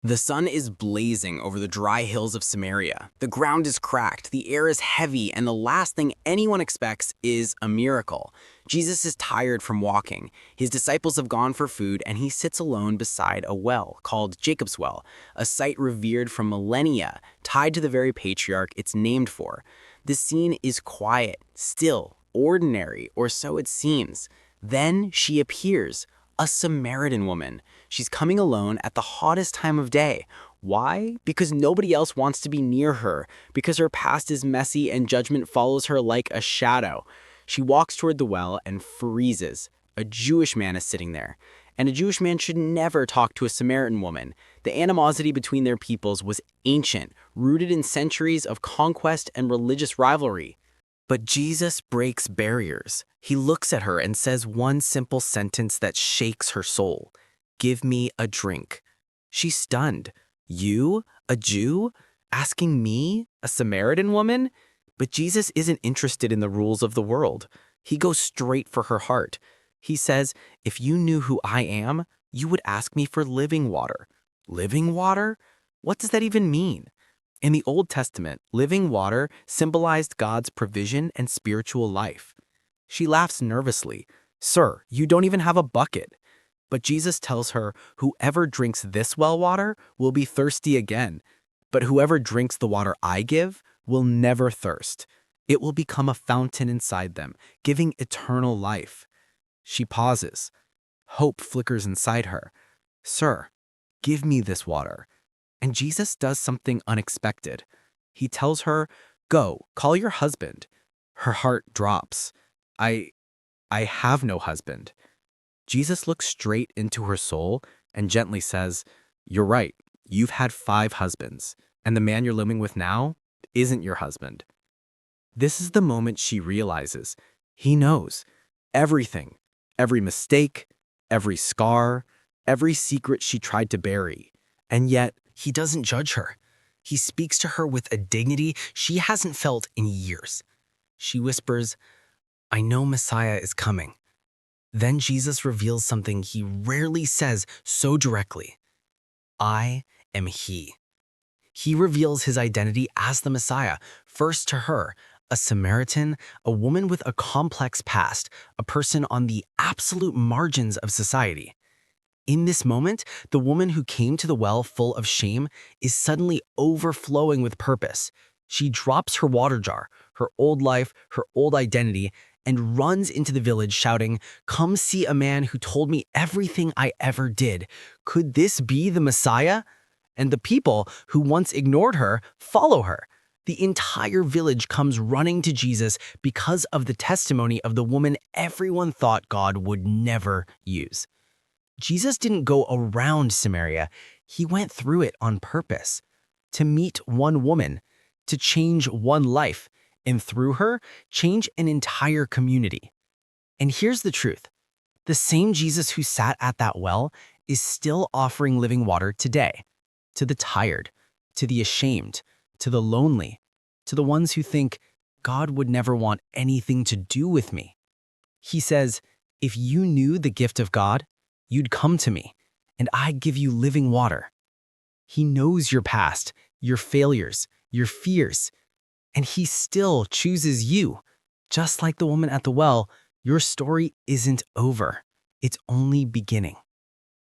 The sun is blazing over the dry hills of Samaria. The ground is cracked, the air is heavy, and the last thing anyone expects is a miracle. Jesus is tired from walking. His disciples have gone for food, and he sits alone beside a well called Jacob's Well, a site revered from millennia, tied to the very patriarch it's named for. The scene is quiet, still, ordinary, or so it seems. Then she appears, a Samaritan woman. She's coming alone at the hottest time of day. Why? Because nobody else wants to be near her, because her past is messy and judgment follows her like a shadow. She walks toward the well and freezes. A Jewish man is sitting there. And a Jewish man should never talk to a Samaritan woman. The animosity between their peoples was ancient, rooted in centuries of conquest and religious rivalry. But Jesus breaks barriers. He looks at her and says one simple sentence that shakes her soul. "Give me a drink." She's stunned. You, a Jew, asking me, a Samaritan woman? But Jesus isn't interested in the rules of the world. He goes straight for her heart. He says, "If you knew who I am, you would ask me for living water." Living water? What does that even mean? In the Old Testament, living water symbolized God's provision and spiritual life. She laughs nervously. "Sir, you don't even have a bucket." But Jesus tells her, "Whoever drinks this well water will be thirsty again. But whoever drinks the water I give will never thirst. It will become a fountain inside them, giving eternal life." She pauses. Hope flickers inside her. "Sir, give me this water." And Jesus does something unexpected. He tells her, "Go, call your husband." Her heart drops. I have no husband." Jesus looks straight into her soul and gently says, "You're right. You've had 5 husbands, and the man you're living with now isn't your husband." This is the moment she realizes he knows everything, every mistake, every scar, every secret she tried to bury. And yet, he doesn't judge her. He speaks to her with a dignity she hasn't felt in years. She whispers, "I know Messiah is coming." Then Jesus reveals something he rarely says so directly. "I am he." He reveals his identity as the Messiah, first to her, a Samaritan, a woman with a complex past, a person on the absolute margins of society. In this moment, the woman who came to the well full of shame is suddenly overflowing with purpose. She drops her water jar, her old life, her old identity, and runs into the village shouting, "Come see a man who told me everything I ever did. Could this be the Messiah?" And the people who once ignored her follow her. The entire village comes running to Jesus because of the testimony of the woman everyone thought God would never use. Jesus didn't go around Samaria. He went through it on purpose, to meet one woman, to change one life, and through her, change an entire community. And here's the truth. The same Jesus who sat at that well is still offering living water today, to the tired, to the ashamed, to the lonely, to the ones who think, "God would never want anything to do with me." He says, "If you knew the gift of God, you'd come to me, and I'd give you living water." He knows your past, your failures, your fears, and he still chooses you. Just like the woman at the well, your story isn't over. It's only beginning.